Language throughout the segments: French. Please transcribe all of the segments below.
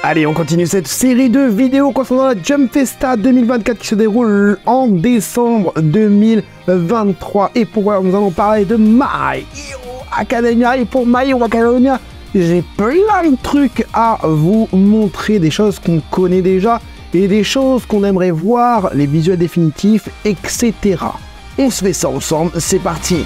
Allez, on continue cette série de vidéos concernant la Jump Festa 2024 qui se déroule en décembre 2023. Et pourquoi nous allons parler de My Hero Academia. Et pour My Hero Academia, j'ai plein de trucs à vous montrer, des choses qu'on connaît déjà et des choses qu'on aimerait voir, les visuels définitifs, etc. On se fait ça ensemble, c'est parti.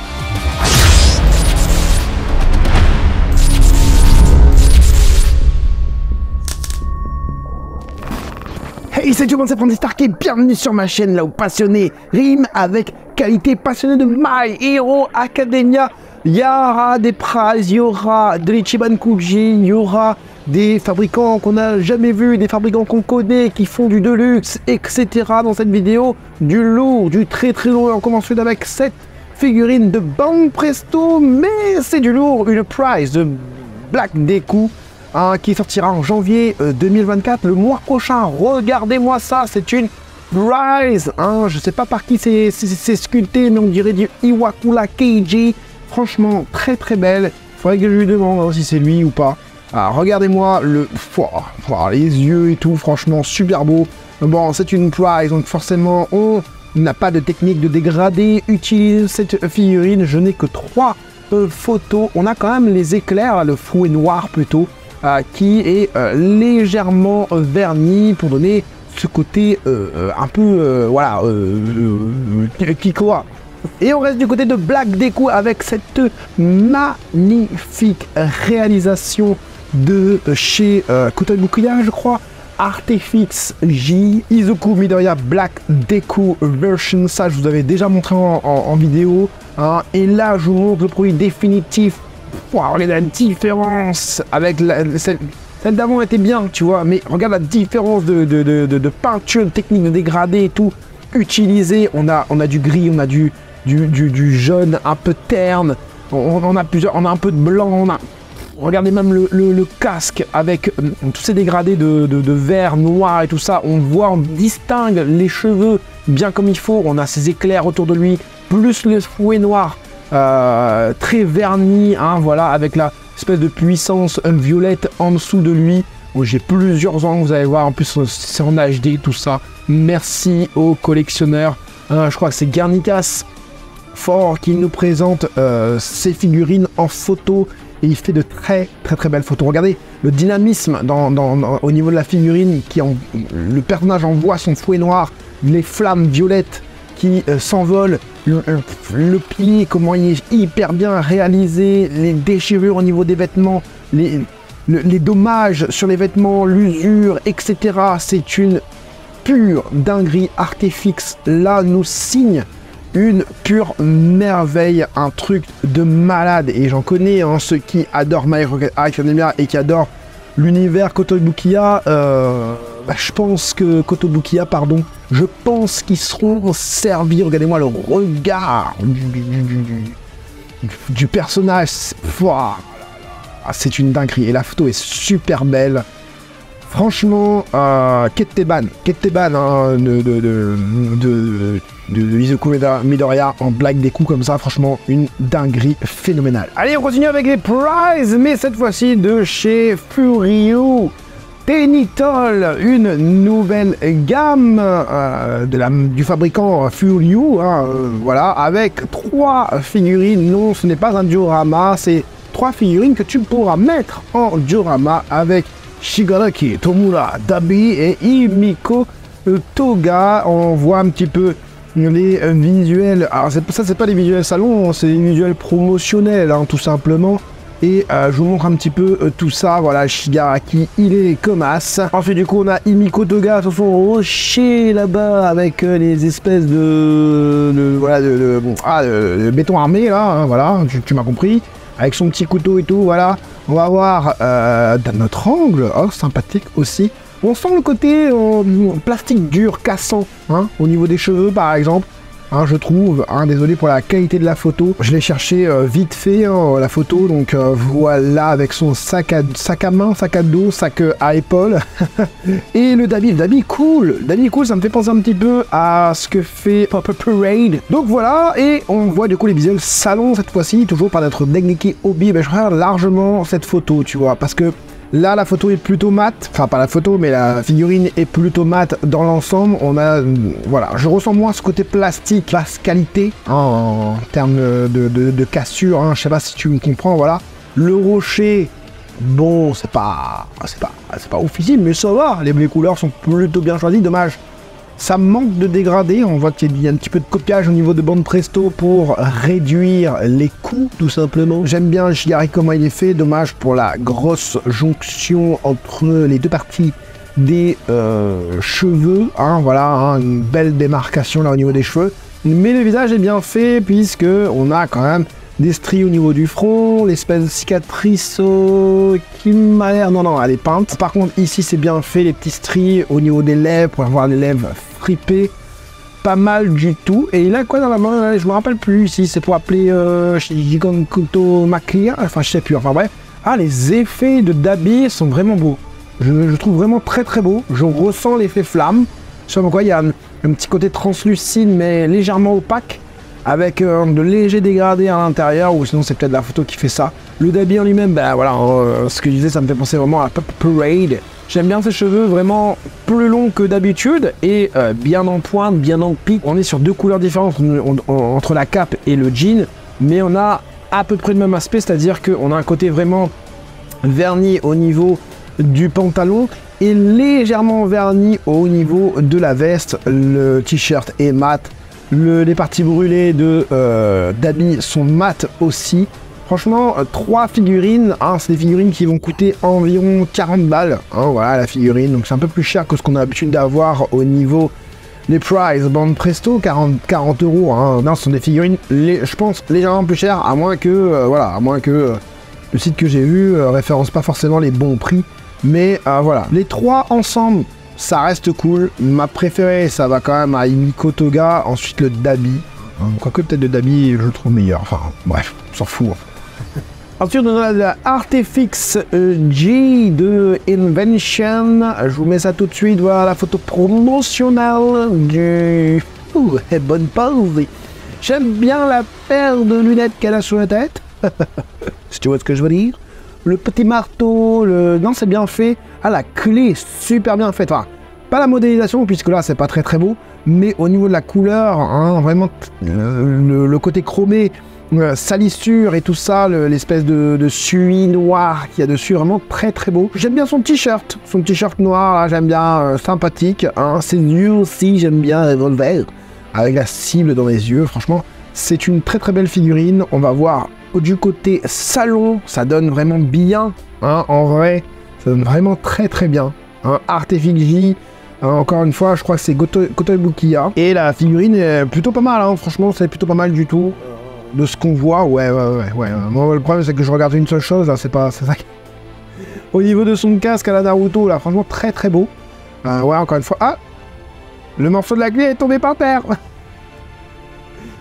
Hey, salut tout le monde, c'est Francis Stark et bienvenue sur ma chaîne là où passionné rime avec qualité, passionné de My Hero Academia. Il y aura des prizes, il y aura de l'Ichiban Kuji, il y aura des fabricants qu'on n'a jamais vus, des fabricants qu'on connaît, qui font du deluxe, etc. dans cette vidéo. Du lourd, du très lourd. On commence tout avec cette figurine de Bang Presto, mais c'est du lourd, une prize de Black Deku. Qui sortira en janvier 2024, le mois prochain. Regardez-moi ça, c'est une prize. Je sais pas par qui c'est sculpté, mais on dirait du Iwakura Keiji. Franchement, très belle. Faudrait que je lui demande si c'est lui ou pas. Regardez-moi les yeux et tout, franchement, super beau. Bon, c'est une prize, donc forcément, on n'a pas de technique de dégradé. Utilise cette figurine, je n'ai que 3 photos. On a quand même les éclairs, le fouet noir plutôt. Qui est légèrement verni pour donner ce côté un peu Kikoa. Et on reste du côté de Black Deku avec cette magnifique réalisation de chez Kotobukiya, je crois, Artefix J, Izuku Midoriya Black Deku version. Ça, je vous avais déjà montré en vidéo. Et là, je vous montre le produit définitif. Regardez la différence avec celle d'avant était bien, tu vois, mais regarde la différence de peinture, de technique de dégradé et tout utilisé. On a du gris, on a du jaune un peu terne, on a un peu de blanc, regardez même le casque avec tous ces dégradés de vert, noir et tout ça. On voit, on distingue les cheveux bien comme il faut. On a ces éclairs autour de lui, plus le fouet noir. Très verni, voilà, avec la espèce de puissance violette en dessous de lui. J'ai plusieurs angles, vous allez voir, en plus c'est en HD tout ça. Merci aux collectionneurs. Je crois que c'est Garnicas Fort qui nous présente ces figurines en photo. Et il fait de très belles photos. Regardez le dynamisme au niveau de la figurine, le personnage envoie son fouet noir, les flammes violettes qui s'envolent, le pli, comment il est hyper bien réalisé, les déchirures au niveau des vêtements, les dommages sur les vêtements, l'usure, etc. C'est une pure dinguerie. Artefix, là, nous signe une pure merveille, un truc de malade. Et j'en connais, ceux qui adorent My Hero Academia et qui adorent l'univers Kotobukiya. Je pense que Kotobukiya, pardon, je pense qu'ils seront servis. Regardez-moi le regard du personnage. C'est une dinguerie. Et la photo est super belle. Franchement, Ketteban de Izuku Midoriya en Black Deku comme ça, franchement, une dinguerie phénoménale. Allez, on continue avec les prizes, mais cette fois-ci de chez Furyu Tenitol, une nouvelle gamme du fabricant Furyu, voilà, avec 3 figurines. Non, ce n'est pas un diorama, c'est 3 figurines que tu pourras mettre en diorama avec Shigaraki Tomura Dabi et Himiko Toga. On voit un petit peu les visuels. Alors ça, c'est pas les visuels salon, c'est les visuels promotionnels, tout simplement. Et je vous montre un petit peu tout ça. Voilà, Shigaraki, il est comme as. Ensuite, du coup, on a Himiko Toga sur son rocher là-bas avec les espèces de béton armé là. Voilà, tu m'as compris. Avec son petit couteau et tout. Voilà, on va voir dans notre angle. Oh, sympathique aussi. On sent le côté plastique dur, cassant, au niveau des cheveux par exemple. Je trouve, désolé pour la qualité de la photo, je l'ai cherché vite fait la photo, donc voilà, avec son sac à main, sac à dos, sac à épaules, et le Dabi cool, ça me fait penser un petit peu à ce que fait Pop Parade, donc voilà, et on voit du coup les visuels salon cette fois-ci, toujours par notre Dengeki Obi. Je regarde largement cette photo, tu vois, parce que Là, la photo est plutôt mate. Enfin, pas la photo, mais la figurine est plutôt mate dans l'ensemble. On a, voilà, je ressens moins ce côté plastique, basse qualité, hein, en termes de cassure. Hein, je sais pas si tu me comprends, voilà. Le rocher, bon, c'est pas officiel, mais ça va. Les couleurs sont plutôt bien choisies. Dommage. Ça manque de dégradé, on voit qu'il y a un petit peu de copiage au niveau de bande presto pour réduire les coûts, tout simplement. J'aime bien Shigari comment il est fait, dommage pour la grosse jonction entre les deux parties des cheveux, hein, voilà, hein, une belle démarcation là au niveau des cheveux. Mais le visage est bien fait puisque on a quand même des stries au niveau du front, l'espèce de cicatrice qui m'a l'air... Non, elle est peinte. Par contre, ici, c'est bien fait, les petits stries au niveau des lèvres, pour avoir les lèvres fripées. Pas mal du tout. Et il a quoi dans la main? Je me rappelle plus ici. C'est pour appeler Gigankuto Maklia. Enfin, je sais plus. Enfin, bref. Ah, les effets de Dabi sont vraiment beaux. Je trouve vraiment très très beau. Je ressens l'effet flamme. Je sais pas pourquoi, il y a un petit côté translucide, mais légèrement opaque, avec de légers dégradés à l'intérieur, ou sinon c'est peut-être la photo qui fait ça. Le Dabi en lui-même, ben voilà, ce que je disais, ça me fait penser vraiment à Pop Parade. J'aime bien ses cheveux vraiment plus longs que d'habitude et bien en pointe, bien en pique. On est sur deux couleurs différentes entre la cape et le jean, mais on a à peu près le même aspect, c'est-à-dire qu'on a un côté vraiment verni au niveau du pantalon et légèrement verni au niveau de la veste. Le t-shirt est mat. Les parties brûlées de Dabi sont mates aussi. Franchement, 3 figurines, hein, c'est des figurines qui vont coûter environ 40 balles. Hein, voilà la figurine, donc c'est un peu plus cher que ce qu'on a l'habitude d'avoir au niveau des price bande presto, 40 euros. Hein. Non, ce sont des figurines, je pense, légèrement plus chères, à moins que, voilà, à moins que le site que j'ai vu référence pas forcément les bons prix. Mais voilà, les 3 ensemble, ça reste cool. Ma préférée, ça va quand même à Himiko Toga. Ensuite, le Dabi. Quoique, peut-être le Dabi, je le trouve meilleur. Enfin, bref, on s'en fout. Ensuite, on a la Artefix G de Invention. Je vous mets ça tout de suite. Voilà la photo promotionnelle du... bonne pause. J'aime bien la paire de lunettes qu'elle a sur la tête. Si tu vois ce que je veux dire. Le petit marteau, non, c'est bien fait. Ah, la clé, super bien faite. Enfin, pas la modélisation, puisque là, c'est pas très très beau. Mais au niveau de la couleur, hein, vraiment, le côté chromé, salissure et tout ça, l'espèce de suie noire qu'il y a dessus, vraiment très très beau. J'aime bien son t-shirt noir, là, j'aime bien, sympathique. Hein. Ses yeux aussi, j'aime bien, revolver, avec la cible dans les yeux. Franchement, c'est une très très belle figurine. On va voir du côté salon, ça donne vraiment bien, hein, en vrai, ça donne vraiment très très bien. Hein. Artefix J, encore une fois, je crois que c'est Kotobukiya. Et la figurine est plutôt pas mal, hein. Franchement, c'est plutôt pas mal du tout. De ce qu'on voit, ouais. Moi, le problème, c'est que je regarde une seule chose, là, c'est ça. Au niveau de son casque à la Naruto, là, franchement, très très beau. Ouais, encore une fois. Ah, le morceau de la clé est tombé par terre.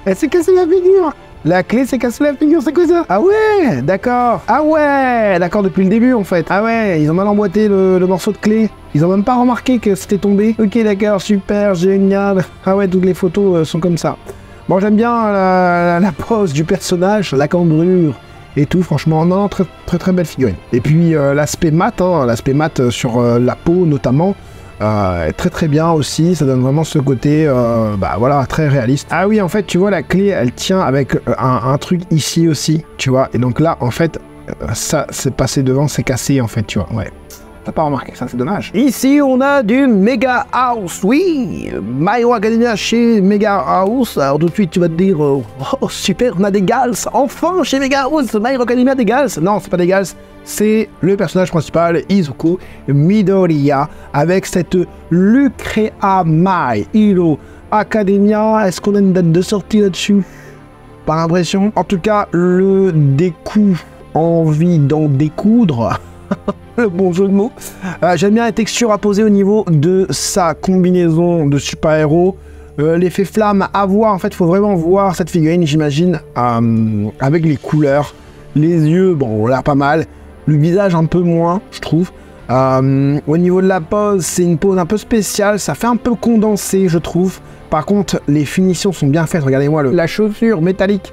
Elle s'est cassée la figure. La clé s'est cassée la figure, c'est quoi ça? Ah ouais, d'accord. Ah ouais, d'accord, depuis le début en fait. Ah ouais, ils ont mal emboîté le morceau de clé. Ils ont même pas remarqué que c'était tombé. Ok, d'accord, super, génial. Ah ouais, toutes les photos sont comme ça. Bon, j'aime bien la pose du personnage, la cambrure et tout. Franchement, non, très très très belle figurine. Et puis l'aspect mat, hein, l'aspect mat sur la peau notamment. Très très bien aussi, ça donne vraiment ce côté bah voilà, très réaliste. Ah oui, en fait tu vois la clé elle tient avec un truc ici aussi, tu vois, et donc là en fait ça c'est passé devant, c'est cassé en fait, tu vois, ouais. T'as pas remarqué ça, c'est dommage. Ici on a du Mega House, oui, My Hero Academia chez Mega House. Alors tout de suite tu vas te dire oh super, on a des gals, enfin chez Mega House, My Hero Academia des gals. Non, c'est pas des gals, c'est le personnage principal, Izuku Midoriya, avec cette Lucrea My Hero Academia. Est-ce qu'on a une date de sortie là-dessus? Par impression. En tout cas, le découp, envie d'en découdre. Le bon jeu de mots. J'aime bien la texture apposée au niveau de sa combinaison de super-héros. L'effet flamme à voir, en fait, il faut vraiment voir cette figurine, j'imagine, avec les couleurs. Les yeux, bon, ont l'air pas mal. Le visage un peu moins, je trouve. Au niveau de la pose, c'est une pose un peu spéciale. Ça fait un peu condensé, je trouve. Par contre, les finitions sont bien faites. Regardez-moi la chaussure métallique.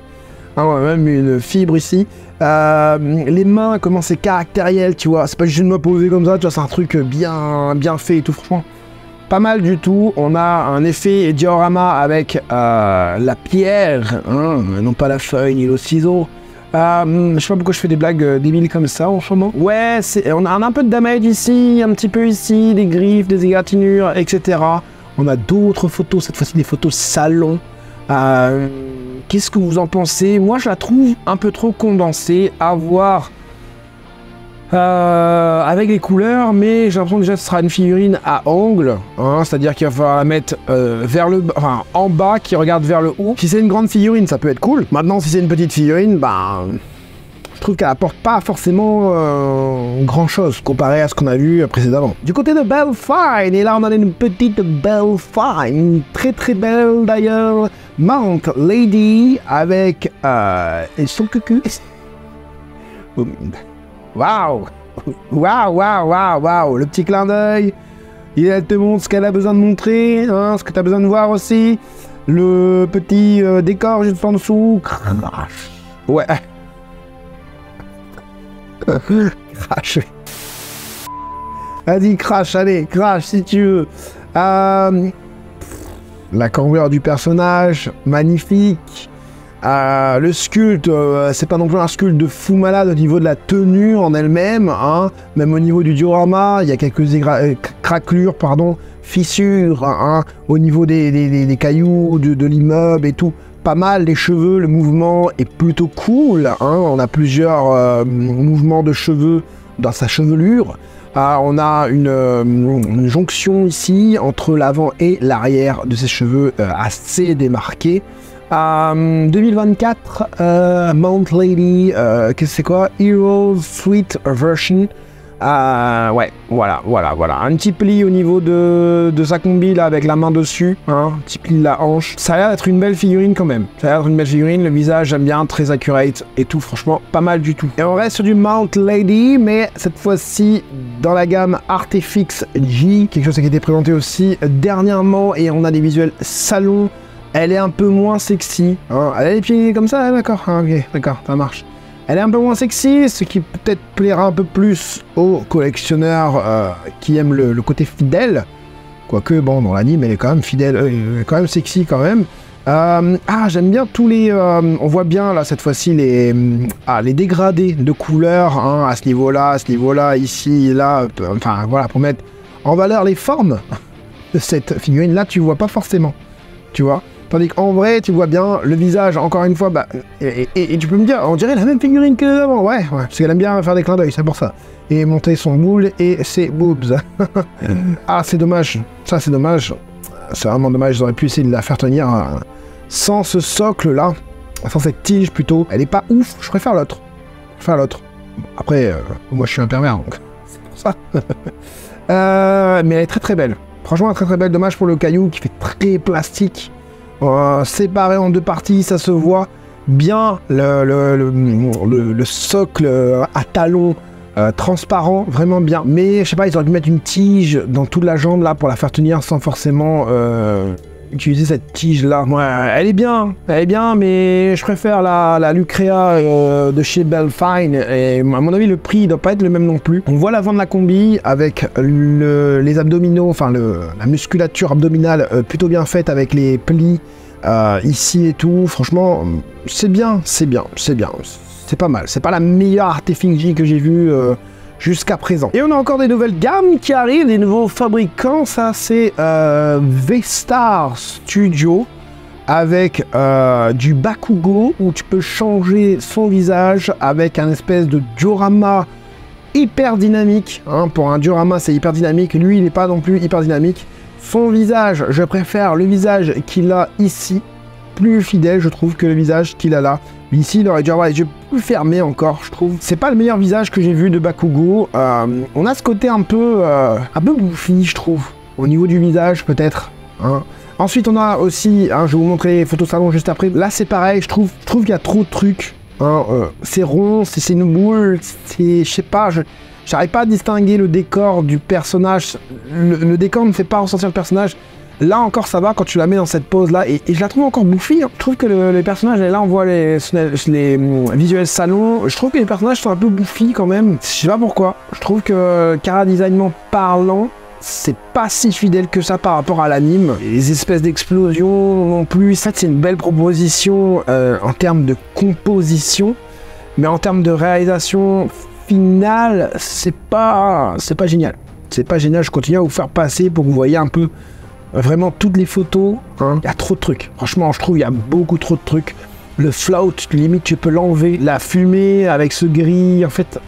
Ah ouais, même une fibre ici. Les mains, comment c'est caractériel, tu vois. C'est pas juste une main posée comme ça, tu vois, c'est un truc bien fait et tout, franchement. Pas mal du tout. On a un effet diorama avec la pierre, hein, non pas la feuille ni le ciseau. Je sais pas pourquoi je fais des blagues débiles comme ça en ce moment. Ouais, on a un peu de damage ici, un petit peu ici, des griffes, des égratignures, etc. On a d'autres photos, cette fois-ci des photos salon. Qu'est-ce que vous en pensez? Moi, je la trouve un peu trop condensée à voir avec les couleurs, mais j'ai l'impression que déjà ce sera une figurine à angle, hein, c'est-à-dire qu'il va falloir la mettre vers le bas, enfin en bas, qui regarde vers le haut. Si c'est une grande figurine, ça peut être cool. Maintenant, si c'est une petite figurine, je trouve qu'elle apporte pas forcément grand-chose comparé à ce qu'on a vu précédemment. Du côté de Belfine, et là on a une petite Belfine, très très belle d'ailleurs, Mount Lady avec son cucu. Waouh! Waouh, waouh, waouh, waouh! Le petit clin d'œil. Elle te montre ce qu'elle a besoin de montrer, hein, ce que tu as besoin de voir aussi. Le petit décor juste en dessous. Crash. Ouais. Crash. Vas-y, crash, allez, crash si tu veux. La cambrure du personnage, magnifique. Le sculpte, c'est pas non plus un sculpte de fou malade au niveau de la tenue en elle-même, hein. Même au niveau du diorama, il y a quelques craquelures, pardon, fissures, hein, au niveau des cailloux, de l'immeuble et tout. Pas mal, les cheveux, le mouvement est plutôt cool, hein. On a plusieurs mouvements de cheveux dans sa chevelure. On a une jonction ici entre l'avant et l'arrière de ses cheveux assez démarquée. 2024, Mount Lady, qu'est-ce que c'est quoi? Heroes Sweet Version. Ouais, voilà. Un petit pli au niveau de sa combi là avec la main dessus, hein, un petit pli de la hanche. Ça a l'air d'être une belle figurine quand même. Ça a l'air d'être une belle figurine, le visage j'aime bien, très accurate et tout, franchement pas mal du tout. Et on reste sur du Mount Lady, mais cette fois-ci dans la gamme Artefix G, quelque chose qui a été présenté aussi dernièrement et on a des visuels salon. Elle est un peu moins sexy, hein. Elle a les pieds comme ça, d'accord, hein, ok, d'accord, ça marche. Elle est un peu moins sexy, ce qui peut-être plaira un peu plus aux collectionneurs qui aiment le côté fidèle. Quoique, bon, dans l'anime, elle est quand même fidèle, elle est quand même sexy quand même. J'aime bien tous les... on voit bien, là, cette fois-ci, les dégradés de couleurs, hein, à ce niveau-là, ici, là, enfin, voilà, pour mettre en valeur les formes de cette figurine-là, tu vois pas forcément, tu vois. Tandis qu'en vrai, tu vois bien le visage, encore une fois, et tu peux me dire, on dirait la même figurine que avant, ouais, parce qu'elle aime bien faire des clins d'œil, c'est pour ça. Et monter son moule et ses boobs. C'est dommage, ça c'est dommage, c'est vraiment dommage, j'aurais pu essayer de la faire tenir sans ce socle-là, sans cette tige plutôt. Elle est pas ouf, je préfère l'autre. Après, moi je suis un pervers, donc c'est pour ça. Mais elle est très très belle, franchement très très belle, dommage pour le caillou qui fait très plastique. Séparé en deux parties, ça se voit bien, le socle à talons transparent, vraiment bien. Mais je sais pas, ils auraient dû mettre une tige dans toute la jambe là pour la faire tenir sans forcément utiliser cette tige là. Ouais, elle est bien, mais je préfère la Lucrea de chez Belfine. Et à mon avis, le prix doit pas être le même non plus. On voit l'avant de la combi avec les abdominaux, enfin la musculature abdominale plutôt bien faite avec les plis ici et tout. Franchement, c'est bien. C'est pas mal. C'est pas la meilleure Artefix que j'ai vue jusqu'à présent. Et on a encore des nouvelles gammes qui arrivent, des nouveaux fabricants. Ça, c'est V-Star Studio avec du Bakugo où tu peux changer son visage avec un espèce de diorama hyper dynamique. Hein, pour un diorama, c'est hyper dynamique. Lui, il n'est pas non plus hyper dynamique. Son visage, je préfère le visage qu'il a ici, plus fidèle, je trouve, que le visage qu'il a là. Ici, il aurait dû avoir les yeux plus fermés encore, je trouve. C'est pas le meilleur visage que j'ai vu de Bakugo. On a ce côté un peu bouffi, je trouve, au niveau du visage, peut-être. Hein. Ensuite, on a aussi, hein, je vais vous montrer les photos salon juste après. Là, c'est pareil, je trouve qu'il y a trop de trucs. Hein, c'est rond, c'est une boule, je sais pas, j'arrive pas à distinguer le décor du personnage. Le décor ne fait pas ressentir le personnage. Là encore ça va quand tu la mets dans cette pose là et je la trouve encore bouffie. Hein. Je trouve que les personnages, et là on voit les visuels salon, je trouve que les personnages sont un peu bouffis quand même. Je sais pas pourquoi. Je trouve que chara-designement parlant, c'est pas si fidèle que ça par rapport à l'anime. Les espèces d'explosions non plus. En fait c'est une belle proposition en termes de composition, mais en termes de réalisation finale, c'est pas génial. C'est pas génial. Je continue à vous faire passer pour que vous voyez un peu vraiment toutes les photos. Hein. Il y a trop de trucs. Franchement, je trouve il y a beaucoup trop de trucs. Le float, limite, tu peux l'enlever. La fumée avec ce gris, en fait,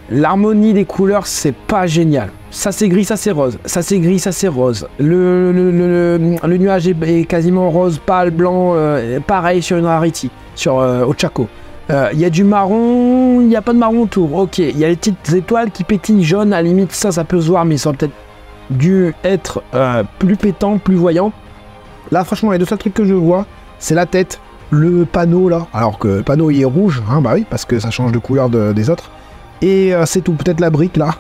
l'harmonie des couleurs, c'est pas génial. Ça c'est gris, ça c'est rose. Ça c'est gris, ça c'est rose. Le nuage est quasiment rose, pâle, blanc. Pareil sur une Rarity, sur Ochako. Il y a du marron, il n'y a pas de marron autour. Ok, il y a les petites étoiles qui pétillent jaune. À la limite, ça peut se voir, mais ça aurait peut-être dû être plus pétant, plus voyant. Là, franchement, les deux seuls trucs que je vois, c'est la tête, le panneau là. Alors que le panneau il est rouge, hein, bah oui, parce que ça change de couleur des autres. Et c'est tout, peut-être la brique là.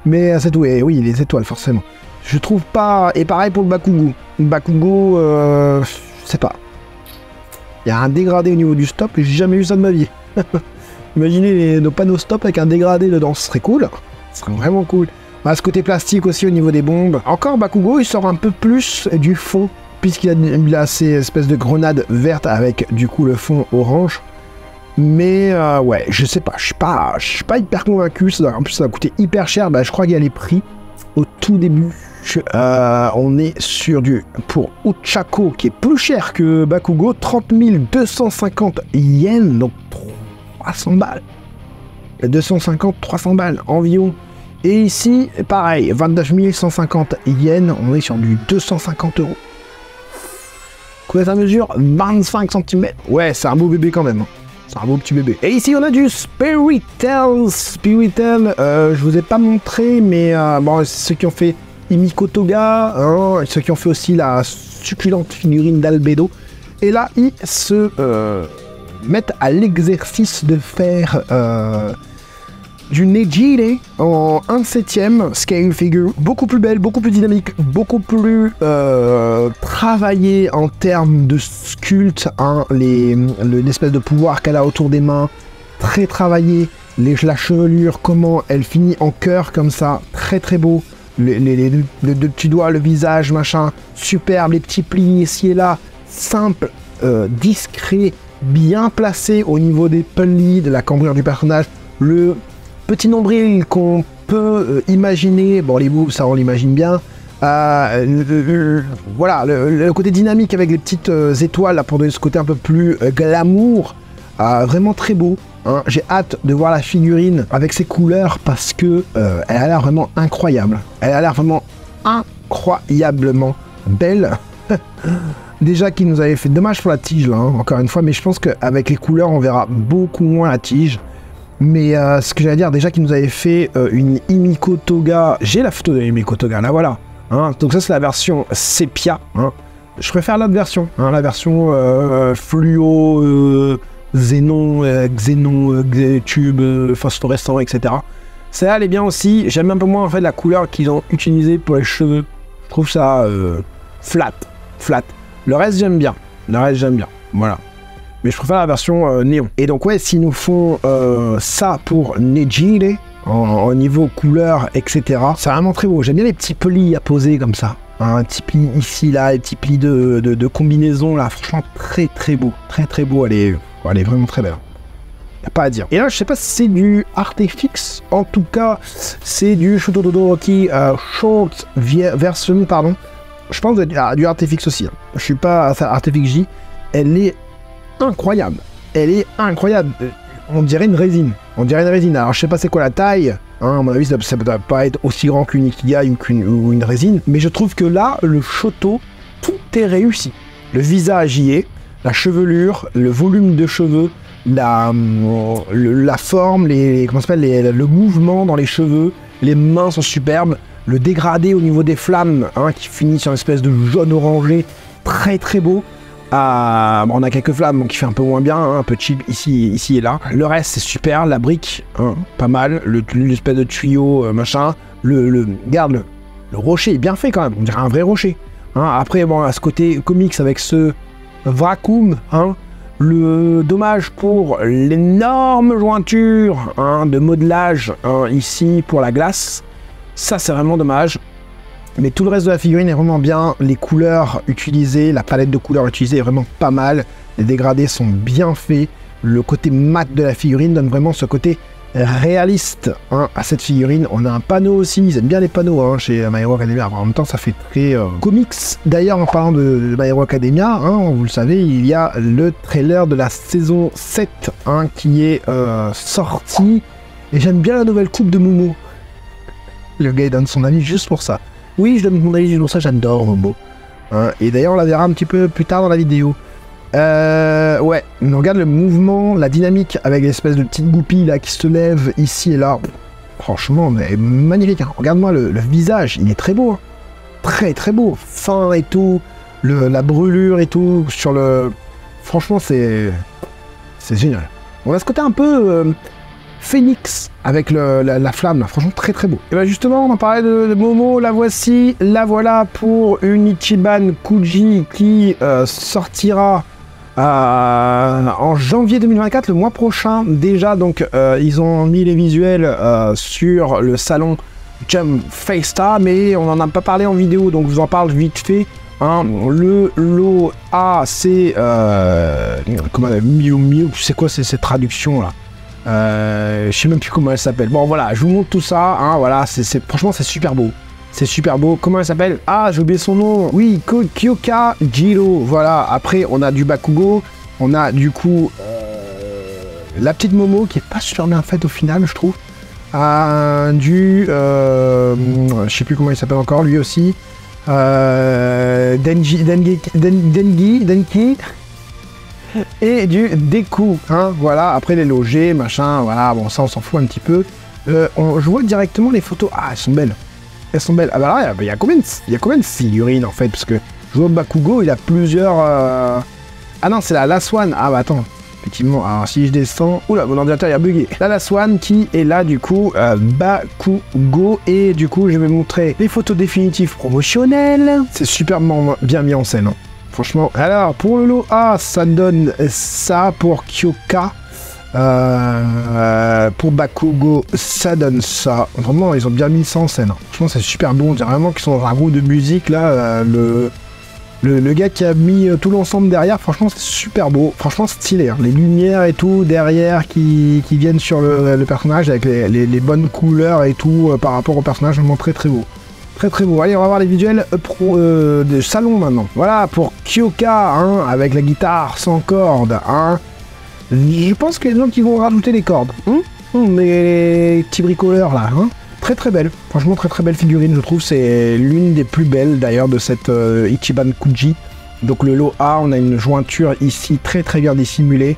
Mais c'est tout, et oui, les étoiles, forcément. Je trouve pas. Et pareil pour le Bakugo. Le Bakugo, je sais pas. Il y a un dégradé au niveau du stop, et j'ai jamais vu ça de ma vie. Imaginez nos panneaux stop avec un dégradé dedans, ce serait cool. Ce serait vraiment cool. Bah, ce côté plastique aussi au niveau des bombes. Encore Bakugo, il sort un peu plus du fond, puisqu'il a ces espèces de grenades vertes avec du coup le fond orange. Mais ouais, je sais pas, je suis pas hyper convaincu. En plus, ça va coûter hyper cher. Bah, je crois qu'il y a les prix au tout début. On est sur pour Ochako qui est plus cher que Bakugo, 30 250 yens, donc 300 balles. 250, 300 balles environ. Et ici, pareil, 29 150 yens, on est sur du 250 €. Combien ça mesure? 25 cm. Ouais, c'est un beau bébé quand même. C'est un beau petit bébé. Et ici, on a du Spiritel. Spiritel, je vous ai pas montré, mais bon, ceux qui ont fait Himiko Toga, hein, ceux qui ont fait aussi la succulente figurine d'Albedo. Et là, ils se mettent à l'exercice de faire du Nejire en 1/7 scale figure, beaucoup plus belle, beaucoup plus dynamique, beaucoup plus travaillée en termes de sculpte, hein, l'espèce de pouvoir qu'elle a autour des mains, très travaillé, la chevelure, comment elle finit en cœur comme ça, très très beau, les deux petits doigts, le visage, machin, superbe, les petits plis ici et là, simple, discret, bien placé au niveau des plis, de la cambrure du personnage, le petit nombril qu'on peut imaginer, bon les moves ça on l'imagine bien, voilà, le côté dynamique avec les petites étoiles là, pour donner ce côté un peu plus glamour, vraiment très beau, hein. J'ai hâte de voir la figurine avec ses couleurs parce que elle a l'air vraiment incroyable, elle a l'air vraiment incroyablement belle. Déjà qu'il nous avait fait, dommage pour la tige là, hein, encore une fois, mais je pense qu'avec les couleurs on verra beaucoup moins la tige. Mais ce que j'allais dire, déjà qu'il nous avait fait une Himiko Toga, j'ai la photo de Himiko Toga, là voilà. Hein, donc ça c'est la version sépia. Hein. Je préfère l'autre version, hein, la version fluo, xénon, tube, phosphorescent, etc. Celle-là elle est bien aussi. J'aime un peu moins en fait la couleur qu'ils ont utilisée pour les cheveux. Je trouve ça flat. Le reste j'aime bien. Voilà. Mais je préfère la version néon. Et donc ouais, s'ils nous font ça pour Nejire, au niveau couleur, etc. C'est vraiment très beau. J'aime bien les petits plis à poser comme ça. Un petit pli ici, là, les petits plis de combinaison, là. Franchement, très très beau. Très beau. Elle est vraiment très belle. Y a pas à dire. Et là, je sais pas si c'est du Artefix. En tout cas, c'est du Shotodoroki Short version, pardon. Je pense du Artefix aussi. Hein. Je suis pas à Artefix J. Elle est incroyable. On dirait une résine. Alors je sais pas c'est quoi la taille. Hein, à mon avis ça doit pas être aussi grand qu'une Ikigai ou une résine. Mais je trouve que là, le Shoto, tout est réussi. Le visage y est, la chevelure, le volume de cheveux, la forme, le mouvement dans les cheveux, les mains sont superbes. Le dégradé au niveau des flammes, hein, qui finit sur une espèce de jaune orangé, très très beau. On a quelques flammes qui fait un peu moins bien, hein, un peu cheap ici et là. Le reste c'est super, la brique, hein, pas mal, l'espèce de tuyau machin, regarde Le rocher est bien fait quand même, on dirait un vrai rocher. Hein, après, bon, à ce côté comics avec ce vacuum, hein, le dommage pour l'énorme jointure hein, de modelage hein, ici pour la glace. Ça, c'est vraiment dommage. Mais tout le reste de la figurine est vraiment bien. Les couleurs utilisées, la palette de couleurs utilisée est vraiment pas mal. Les dégradés sont bien faits. Le côté mat de la figurine donne vraiment ce côté réaliste hein, à cette figurine. On a un panneau aussi, ils aiment bien les panneaux hein, chez My Hero Academia. En même temps, ça fait très comics. D'ailleurs, en parlant de My Hero Academia, hein, vous le savez, il y a le trailer de la saison 7 hein, qui est sorti. Et j'aime bien la nouvelle coupe de Momo. Le gars, il donne son avis juste pour ça. Oui, je donne mon avis juste pour ça, j'adore Momo. Hein, et d'ailleurs, on la verra un petit peu plus tard dans la vidéo. Ouais, on regarde le mouvement, la dynamique avec l'espèce de petite goupille là qui se lève ici et là. Franchement, mais magnifique. Hein. Regarde-moi le visage, il est très beau. Hein. Très très beau. Fin et tout, la brûlure et tout sur le. Franchement, c'est génial. On a ce côté un peu phénix avec la flamme là. Franchement, très très beau. Et bien justement, on en parlait de Momo. La voici. La voilà pour une Ichiban Kuji qui sortira. En janvier 2024, le mois prochain, déjà, donc ils ont mis les visuels sur le salon Jump Festa, mais on n'en a pas parlé en vidéo, donc je vous en parle vite fait. Hein. Le lot A, c'est comment Miu Miu, c'est quoi cette traduction là? Je sais même plus comment elle s'appelle. Bon voilà, je vous montre tout ça. Hein, voilà, franchement c'est super beau. C'est super beau. Comment elle s'appelle? Ah, j'ai oublié son nom. Oui, Kyoka Jiro. Voilà. Après, on a du Bakugo. On a du coup la petite Momo qui est pas super bien faite au final, je trouve. Je sais plus comment il s'appelle encore, lui aussi. Denki. Et du Deku. Hein, voilà. Après les logés, machin. Voilà. Bon, ça, on s'en fout un petit peu. Je vois directement les photos. Ah, elles sont belles. Elles sont belles. Ah bah là, il y a combien de figurines en fait? Parce que je vois Bakugo, il a plusieurs... Ah non, c'est la Last One. Ah bah attends. Effectivement, alors si je descends... Oula, mon ordinateur il a bugué. La Last One qui est là du coup, Bakugo. Et du coup, je vais montrer les photos définitives promotionnelles. C'est super bien mis en scène. Hein. Franchement. Alors, pour le lot A, ça donne ça pour Kyoka. Pour Bakugo, ça donne ça. Vraiment, ils ont bien mis ça en scène. Franchement, c'est super bon. On dirait vraiment qu'ils sont dans un groupe de musique là. Le gars qui a mis tout l'ensemble derrière, franchement, c'est super beau. Franchement, stylé. Hein. Les lumières et tout derrière qui viennent sur le personnage avec les bonnes couleurs et tout par rapport au personnage, vraiment très très beau. Très très beau. Allez, on va voir les visuels de salon maintenant. Voilà pour Kyoka hein, avec la guitare sans cordes. Hein. Je pense qu'il y a des gens qui vont rajouter les cordes. Les petits bricoleurs là. Hein. Très très belle. Franchement très très belle figurine je trouve. C'est l'une des plus belles d'ailleurs de cette Ichiban Kuji. Donc le lot A, on a une jointure ici très très bien dissimulée.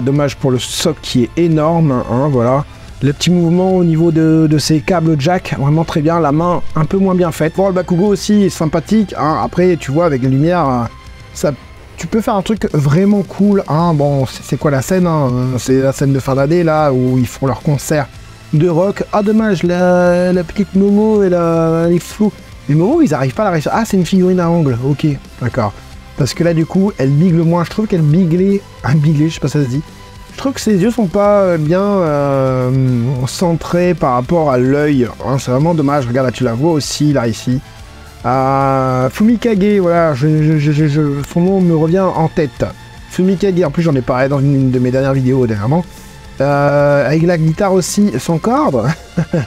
Dommage pour le soc qui est énorme. Hein, voilà. Le petit mouvement au niveau de ces câbles jack, vraiment très bien. La main un peu moins bien faite. Bon, le Bakugo aussi est sympathique. Hein. Après tu vois avec les lumières, ça... Tu peux faire un truc vraiment cool, hein. Bon, c'est quoi la scène hein. C'est la scène de fin d'année, là, où ils font leur concert de rock. Ah, dommage, la petite Momo, elle est floue. Les Momo, ils arrivent pas à la réussir. Ah, c'est une figurine à angle, ok, d'accord. Parce que là, du coup, elle bigle moins. Je trouve qu'elle biglait, je sais pas si ça se dit. Je trouve que ses yeux sont pas bien centrés par rapport à l'œil. Hein. C'est vraiment dommage. Regarde, là, tu la vois aussi, là, ici. Fumikage, voilà, son nom me revient en tête. Fumikage, en plus j'en ai parlé dans une de mes dernières vidéos dernièrement. Avec la guitare aussi sans corde.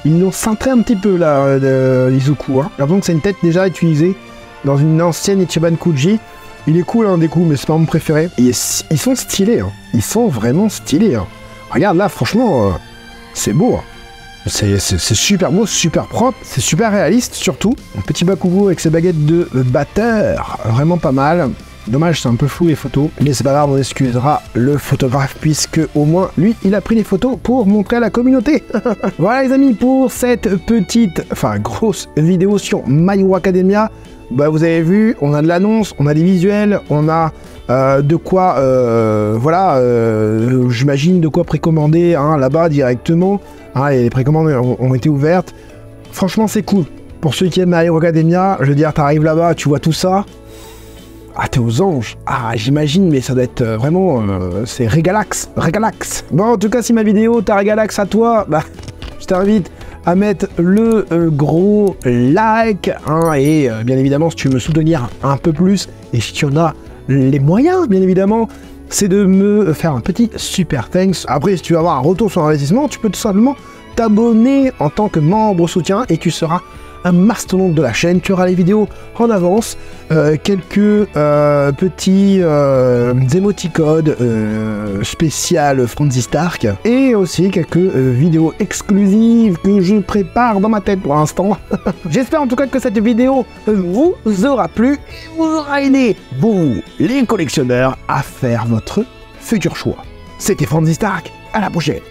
Ils l'ont cintré un petit peu là, Izuku. Hein. J'ai l'impression que c'est une tête déjà utilisée dans une ancienne Ichiban Kuji. Il est cool hein, des coups, mais c'est pas mon préféré. Et ils sont stylés, hein. Ils sont vraiment stylés. Hein. Regarde là, franchement, c'est beau. Hein. C'est super beau, super propre, c'est super réaliste surtout. Un petit Bakugo avec ses baguettes de batteur, vraiment pas mal. Dommage, c'est un peu flou les photos, mais c'est pas grave, on excusera le photographe puisque au moins lui, il a pris les photos pour montrer à la communauté. Voilà les amis pour cette petite, enfin grosse vidéo sur My Hero Academia. Bah vous avez vu, on a de l'annonce, on a des visuels, on a de quoi, voilà, j'imagine de quoi précommander hein, là-bas directement. Ah, et les précommandes ont été ouvertes. Franchement, c'est cool. pour ceux qui aiment My Hero Academia, je veux dire, t'arrives là-bas, tu vois tout ça. Ah, t'es aux anges. Ah, j'imagine, mais ça doit être vraiment... c'est régalax, régalax. Bon, en tout cas, si ma vidéo t'a régalax à toi, bah, je t'invite à mettre le gros like, hein, et bien évidemment, si tu veux me soutenir un peu plus, et si tu en as les moyens, bien évidemment, c'est de me faire un petit super thanks. Après, si tu veux avoir un retour sur investissement, tu peux tout simplement t'abonner en tant que membre soutien, et tu seras un mastodonte de la chaîne. Tu auras les vidéos en avance, quelques petits émoticodes spécial Franzy Stark, et aussi quelques vidéos exclusives que je prépare dans ma tête pour l'instant. J'espère en tout cas que cette vidéo vous aura plu et vous aura aidé, vous les collectionneurs, à faire votre futur choix. C'était Franzy Stark, à la prochaine.